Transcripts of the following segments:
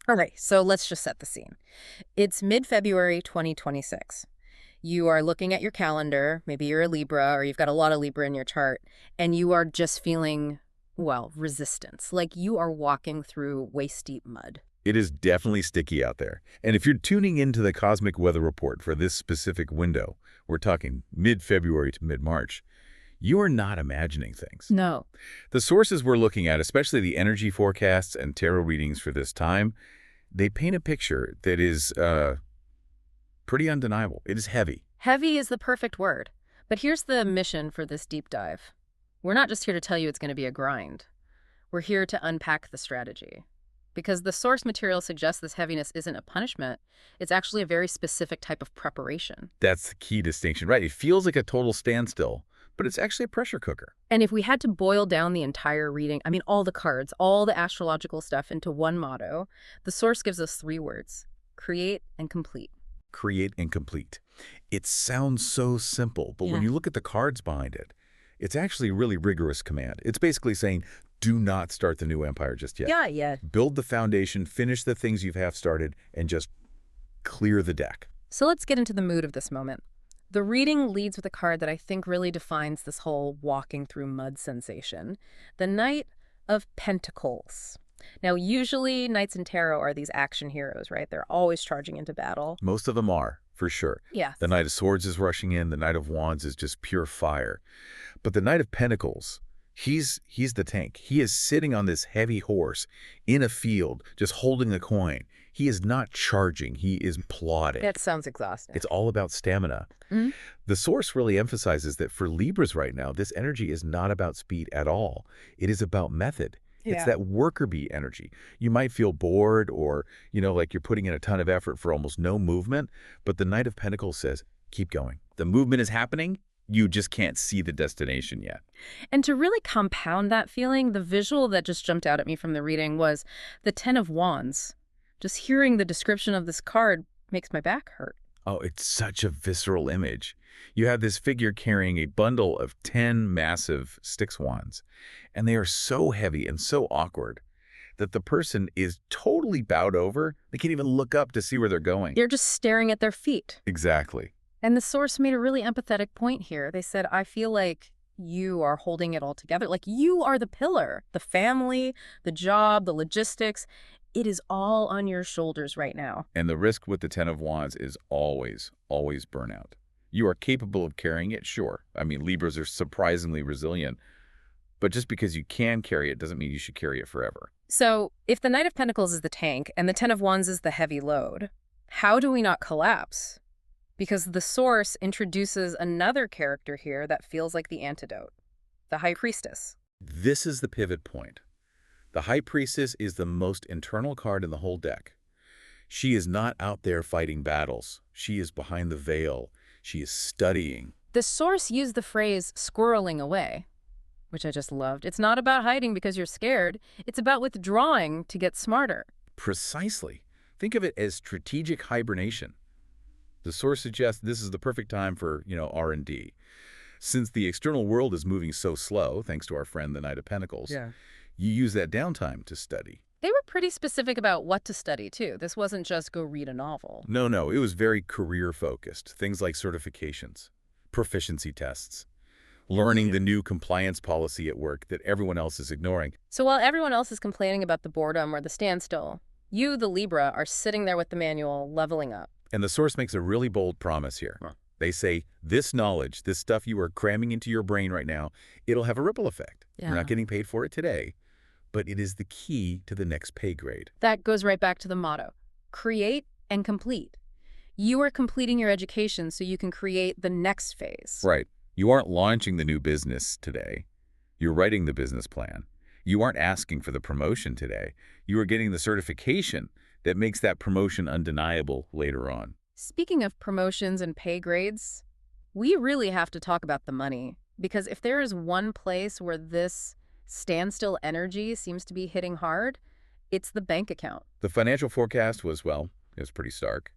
All right, so let's just set the scene. It's mid-February 2026. You are looking at your calendar, maybe you're a Libra or you've got a lot of Libra in your chart, and you are just feeling, well, resistance, like you are walking through waist-deep mud. It is definitely sticky out there. And if you're tuning into the cosmic weather report for this specific window, we're talking mid-February to mid-March, you are not imagining things. No. The sources we're looking at, especially the energy forecasts and tarot readings for this time, they paint a picture that is pretty undeniable. It is heavy. Heavy is the perfect word. But here's the mission for this deep dive. We're not just here to tell you it's going to be a grind. We're here to unpack the strategy. Because the source material suggests this heaviness isn't a punishment, it's actually a very specific type of preparation. That's the key distinction, right? It feels like a total standstill, but it's actually a pressure cooker. And if we had to boil down the entire reading, I mean all the cards, all the astrological stuff into one motto, the source gives us 3 words: create and complete. Create and complete. It sounds so simple, but when you look at the cards behind it, it's actually a really rigorous command. It's basically saying, do not start the new empire just yet. Yeah. Build the foundation, finish the things you have started, and just clear the deck. So let's get into the mood of this moment. The reading leads with a card that I think really defines this whole walking through mud sensation. The Knight of Pentacles. Now, usually knights in tarot are these action heroes, right? They're always charging into battle. Most of them are, for sure. Yeah. The Knight of Swords is rushing in. The Knight of Wands is just pure fire. But the Knight of Pentacles, he's the tank. He is sitting on this heavy horse in a field, just holding a coin. He is not charging. He is plodding. That sounds exhausting. It's all about stamina. Mm-hmm. The source really emphasizes that for Libras right now, this energy is not about speed at all. It is about method. It's that worker bee energy. You might feel bored or, like you're putting in a ton of effort for almost no movement, but the Knight of Pentacles says, keep going. The movement is happening. You just can't see the destination yet. And to really compound that feeling, the visual that just jumped out at me from the reading was the 10 of Wands. Just hearing the description of this card makes my back hurt. Oh, it's such a visceral image. You have this figure carrying a bundle of 10 massive Styx wands, and they are so heavy and so awkward that the person is totally bowed over. They can't even look up to see where they're going. You're just staring at their feet. Exactly. And the source made a really empathetic point here. They said, I feel like you are holding it all together. Like you are the pillar, the family, the job, the logistics. It is all on your shoulders right now. And the risk with the 10 of Wands is always, always burnout. You are capable of carrying it, sure. I mean, Libras are surprisingly resilient. But just because you can carry it doesn't mean you should carry it forever. So if the Knight of Pentacles is the tank and the 10 of Wands is the heavy load, how do we not collapse? Because the source introduces another character here that feels like the antidote, the High Priestess. This is the pivot point. The High Priestess is the most internal card in the whole deck. She is not out there fighting battles. She is behind the veil. She is studying. The source used the phrase squirreling away, which I just loved. It's not about hiding because you're scared. It's about withdrawing to get smarter. Precisely. Think of it as strategic hibernation. The source suggests this is the perfect time for, R&D. Since the external world is moving so slow, thanks to our friend the Knight of Pentacles, you use that downtime to study. They were pretty specific about what to study, too. This wasn't just go read a novel. No. It was very career-focused. Things like certifications, proficiency tests, learning the new compliance policy at work that everyone else is ignoring. So while everyone else is complaining about the boredom or the standstill, you, the Libra, are sitting there with the manual, leveling up. And the source makes a really bold promise here. They say, this knowledge, this stuff you are cramming into your brain right now, it'll have a ripple effect. You're not getting paid for it today, but it is the key to the next pay grade. That goes right back to the motto, create and complete. You are completing your education so you can create the next phase. Right. You aren't launching the new business today. You're writing the business plan. You aren't asking for the promotion today. You are getting the certification that makes that promotion undeniable later on. Speaking of promotions and pay grades, we really have to talk about the money. Because if there is one place where this standstill energy seems to be hitting hard, it's the bank account. The financial forecast was, it was pretty stark.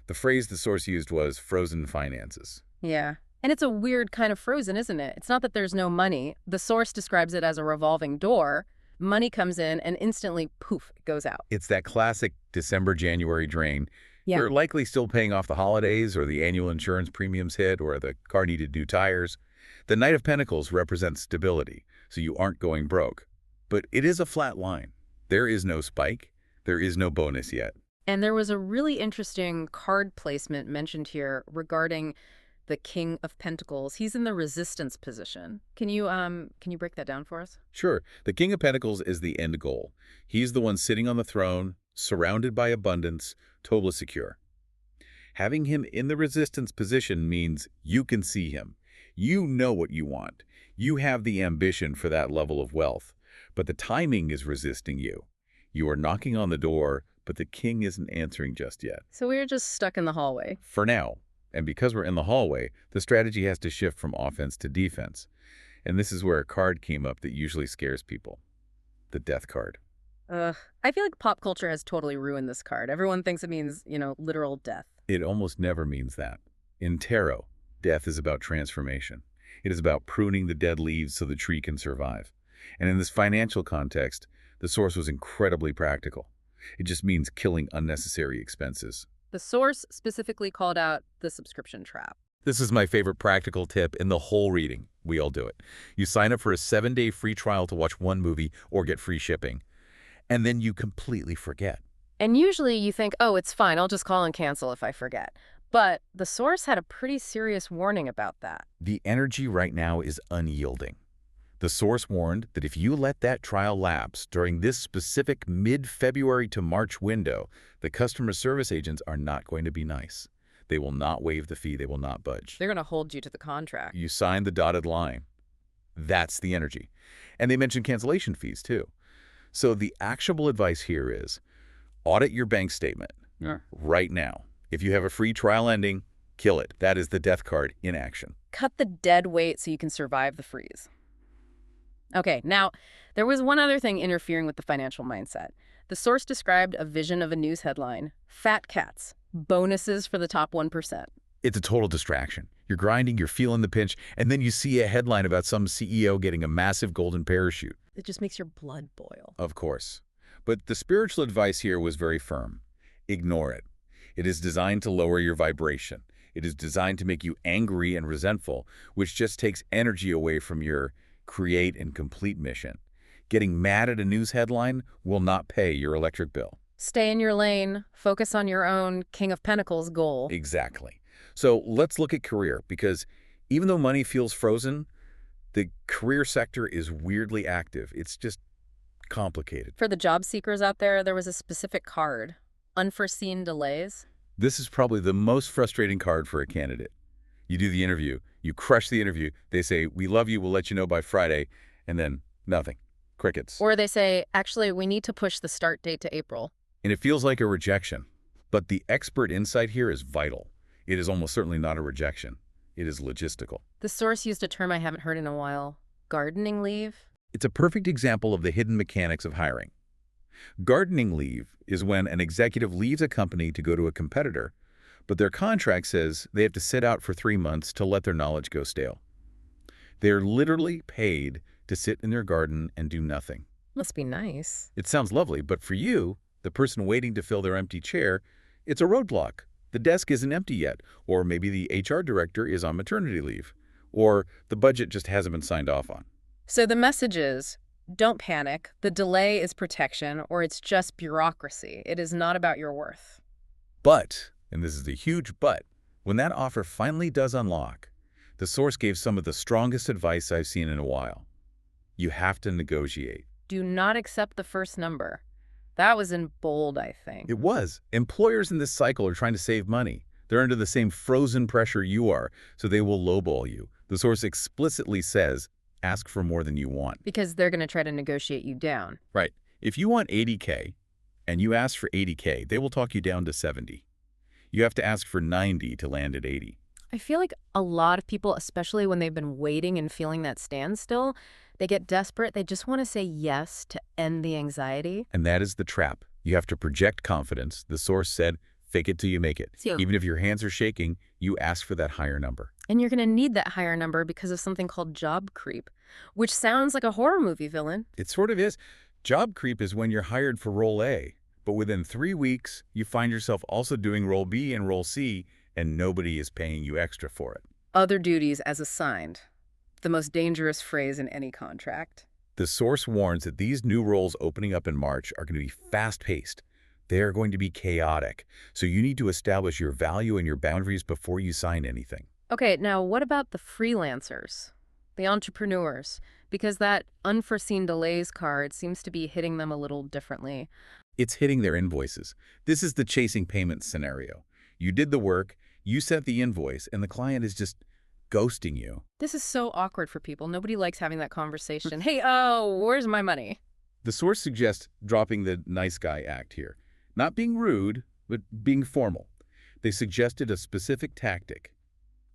The phrase the source used was frozen finances. Yeah. And it's a weird kind of frozen, isn't it? It's not that there's no money. The source describes it as a revolving door, Money comes in and instantly, poof, it goes out. It's that classic December-January drain. Yeah. You're likely still paying off the holidays or the annual insurance premiums hit or the car needed new tires. The Knight of Pentacles represents stability, so you aren't going broke. But it is a flat line. There is no spike. There is no bonus yet. And there was a really interesting card placement mentioned here regarding the King of Pentacles. He's in the resistance position. Can you break that down for us? Sure, the King of Pentacles is the end goal. He's the one sitting on the throne, surrounded by abundance, totally secure. Having him in the resistance position means you can see him. You know what you want. You have the ambition for that level of wealth. But the timing is resisting you. You are knocking on the door, but the king isn't answering just yet. So we're just stuck in the hallway. For now. And because we're in the hallway, the strategy has to shift from offense to defense. And this is where a card came up that usually scares people. The death card. I feel like pop culture has totally ruined this card. Everyone thinks it means, literal death. It almost never means that. In tarot, death is about transformation. It is about pruning the dead leaves so the tree can survive. And in this financial context, the source was incredibly practical. It just means killing unnecessary expenses. The source specifically called out the subscription trap. This is my favorite practical tip in the whole reading. We all do it. You sign up for a 7-day free trial to watch one movie or get free shipping, and then you completely forget. And usually you think, oh, it's fine, I'll just call and cancel if I forget. But the source had a pretty serious warning about that. The energy right now is unyielding. The source warned that if you let that trial lapse during this specific mid-February to March window, the customer service agents are not going to be nice. They will not waive the fee. They will not budge. They're going to hold you to the contract. You signed the dotted line. That's the energy. And they mentioned cancellation fees, too. So the actionable advice here is audit your bank statement right now. If you have a free trial ending, kill it. That is the death card in action. Cut the dead weight so you can survive the freeze. Okay, now, there was one other thing interfering with the financial mindset. The source described a vision of a news headline: fat cats, bonuses for the top 1%. It's a total distraction. You're grinding, you're feeling the pinch, and then you see a headline about some CEO getting a massive golden parachute. It just makes your blood boil. Of course. But the spiritual advice here was very firm. Ignore it. It is designed to lower your vibration. It is designed to make you angry and resentful, which just takes energy away from your create and complete mission. Getting mad at a news headline will not pay your electric bill. Stay in your lane. Focus on your own King of Pentacles goal. Exactly. So let's look at career, because even though money feels frozen, the career sector is weirdly active. It's just complicated. For the job seekers out there, there was a specific card: unforeseen delays. This is probably the most frustrating card for a candidate. You do the interview, you crush the interview, they say, "We love you, we'll let you know by Friday," and then nothing. Crickets. Or they say, actually, we need to push the start date to April. And it feels like a rejection. But the expert insight here is vital. It is almost certainly not a rejection. It is logistical. The source used a term I haven't heard in a while: gardening leave. It's a perfect example of the hidden mechanics of hiring. Gardening leave is when an executive leaves a company to go to a competitor, but their contract says they have to sit out for 3 months to let their knowledge go stale. They're literally paid to sit in their garden and do nothing. Must be nice. It sounds lovely, but for you, the person waiting to fill their empty chair, it's a roadblock. The desk isn't empty yet, or maybe the HR director is on maternity leave, or the budget just hasn't been signed off on. So the message is, don't panic. The delay is protection, or it's just bureaucracy. It is not about your worth. But, and this is the huge but, when that offer finally does unlock, the source gave some of the strongest advice I've seen in a while. You have to negotiate. Do not accept the first number. That was in bold, I think. It was. Employers in this cycle are trying to save money. They're under the same frozen pressure you are, so they will lowball you. The source explicitly says, ask for more than you want. Because they're going to try to negotiate you down. Right. If you want 80K and you ask for 80K, they will talk you down to 70. You have to ask for 90 to land at 80. I feel like a lot of people, especially when they've been waiting and feeling that standstill, they get desperate. They just want to say yes to end the anxiety. And that is the trap. You have to project confidence. The source said, fake it till you make it. Even if your hands are shaking, you ask for that higher number. And you're going to need that higher number because of something called job creep, which sounds like a horror movie villain. It sort of is. Job creep is when you're hired for role A, but within 3 weeks, you find yourself also doing role B and role C, and nobody is paying you extra for it. Other duties as assigned. The most dangerous phrase in any contract. The source warns that these new roles opening up in March are going to be fast-paced. They are going to be chaotic, so you need to establish your value and your boundaries before you sign anything. Okay, now what about the freelancers? The entrepreneurs? Because that unforeseen delays card seems to be hitting them a little differently. It's hitting their invoices. This is the chasing payments scenario. You did the work, you sent the invoice, and the client is just ghosting you. This is so awkward for people. Nobody likes having that conversation. Hey, where's my money? The source suggests dropping the nice guy act here. Not being rude, but being formal. They suggested a specific tactic,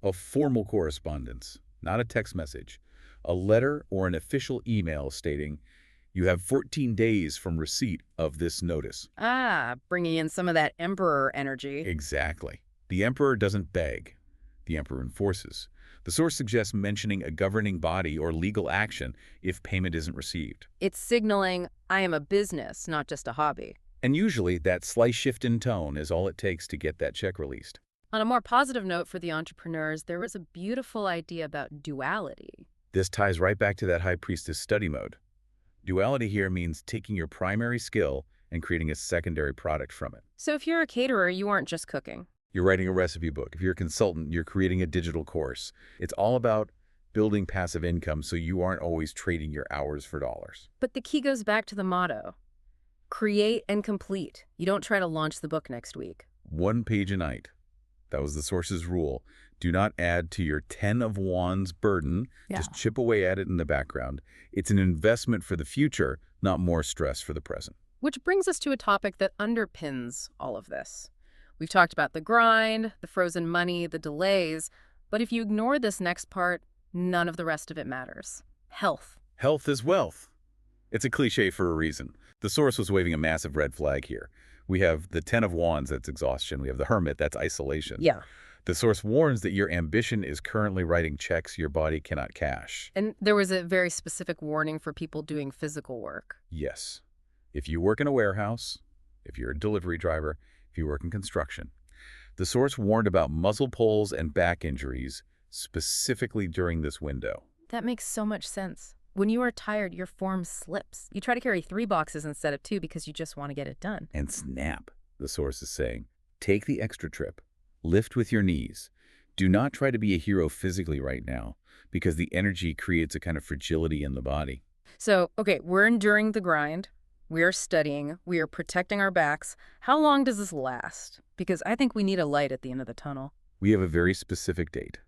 a formal correspondence, not a text message, a letter or an official email stating, you have 14 days from receipt of this notice. Ah, bringing in some of that emperor energy. Exactly. The emperor doesn't beg. The emperor enforces. The source suggests mentioning a governing body or legal action if payment isn't received. It's signaling, I am a business, not just a hobby. And usually that slight shift in tone is all it takes to get that check released. On a more positive note for the entrepreneurs, there was a beautiful idea about duality. This ties right back to that high priestess study mode. Duality here means taking your primary skill and creating a secondary product from it. So if you're a caterer, you aren't just cooking. You're writing a recipe book. If you're a consultant, you're creating a digital course. It's all about building passive income so you aren't always trading your hours for dollars. But the key goes back to the motto. Create and complete. You don't try to launch the book next week. 1 page a night. That was the source's rule. Do not add to your 10 of wands burden. Yeah. Just chip away at it in the background. It's an investment for the future, not more stress for the present. Which brings us to a topic that underpins all of this. We've talked about the grind, the frozen money, the delays, but if you ignore this next part, none of the rest of it matters. Health. Health is wealth. It's a cliche for a reason. The source was waving a massive red flag here. We have the 10 of wands, that's exhaustion. We have the hermit, that's isolation. Yeah. The source warns that your ambition is currently writing checks your body cannot cash. And there was a very specific warning for people doing physical work. Yes. If you work in a warehouse, if you're a delivery driver, if you work in construction. The source warned about muscle pulls and back injuries specifically during this window. That makes so much sense. When you are tired, your form slips. You try to carry 3 boxes instead of 2 because you just want to get it done. And snap, the source is saying. Take the extra trip. Lift with your knees. Do not try to be a hero physically right now because the energy creates a kind of fragility in the body. So, okay, we're enduring the grind. We are studying. We are protecting our backs. How long does this last? Because I think we need a light at the end of the tunnel. We have a very specific date,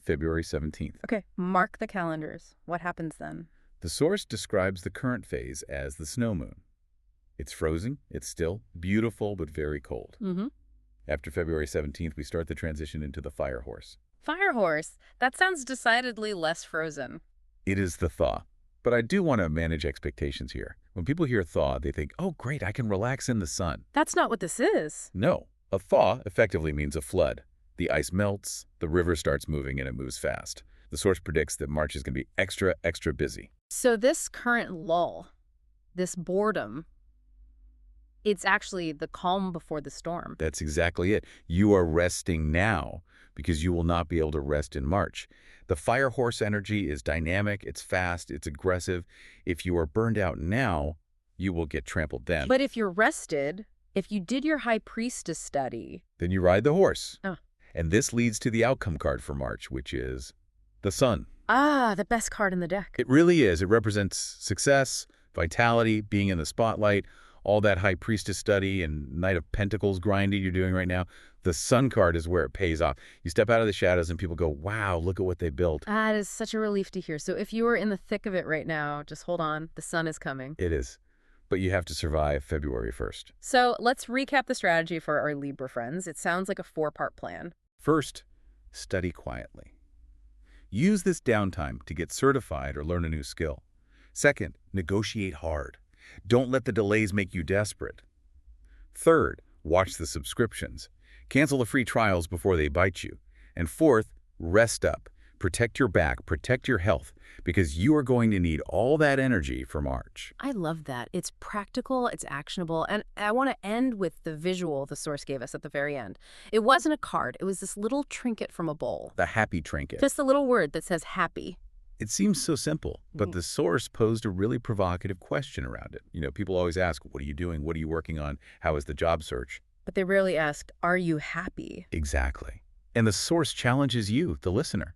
February 17th. Okay, mark the calendars. What happens then? The source describes the current phase as the snow moon. It's frozen, it's still beautiful, but very cold. Mm-hmm. After February 17th, we start the transition into the fire horse. Fire horse. That sounds decidedly less frozen. It is the thaw. But I do want to manage expectations here. When people hear thaw, they think, oh, great, I can relax in the sun. That's not what this is. No, a thaw effectively means a flood. The ice melts, the river starts moving, and it moves fast. The source predicts that March is going to be extra, extra busy. So this current lull, this boredom, it's actually the calm before the storm. That's exactly it. You are resting now because you will not be able to rest in March. The fire horse energy is dynamic, it's fast, it's aggressive. If you are burned out now, you will get trampled then. But if you're rested, if you did your high priestess study, then you ride the horse. Oh. And this leads to the outcome card for March, which is the sun. Ah, the best card in the deck. It really is. It represents success, vitality, being in the spotlight, all that high priestess study and Knight of Pentacles grinding you're doing right now. The sun card is where it pays off. You step out of the shadows and people go, wow, look at what they built. Ah, it is such a relief to hear. So if you are in the thick of it right now, just hold on. The sun is coming. It is. But you have to survive February 1st. So let's recap the strategy for our Libra friends. It sounds like a 4-part plan. First, study quietly. Use this downtime to get certified or learn a new skill. Second, negotiate hard. Don't let the delays make you desperate. Third, watch the subscriptions. Cancel the free trials before they bite you. And fourth, rest up. Protect your back, protect your health, because you are going to need all that energy for March. I love that. It's practical, it's actionable, and I want to end with the visual the source gave us at the very end. It wasn't a card, it was this little trinket from a bowl. The happy trinket. Just a little word that says happy. It seems so simple, but the source posed a really provocative question around it. People always ask, what are you doing? What are you working on? How is the job search? But they rarely asked, are you happy? Exactly. And the source challenges you, the listener.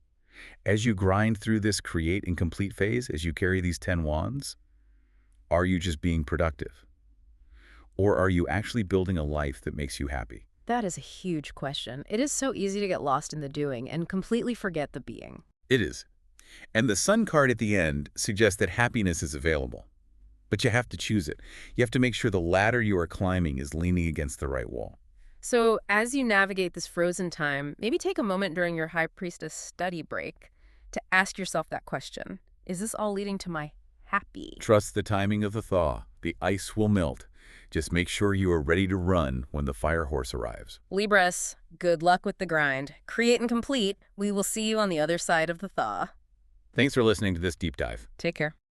As you grind through this create and complete phase, as you carry these 10 wands, are you just being productive? Or are you actually building a life that makes you happy? That is a huge question. It is so easy to get lost in the doing and completely forget the being. It is. And the Sun card at the end suggests that happiness is available. But you have to choose it. You have to make sure the ladder you are climbing is leaning against the right wall. So as you navigate this frozen time, maybe take a moment during your High Priestess study break to ask yourself that question. Is this all leading to my happy? Trust the timing of the thaw. The ice will melt. Just make sure you are ready to run when the fire horse arrives. Libras, good luck with the grind. Create and complete. We will see you on the other side of the thaw. Thanks for listening to this deep dive. Take care.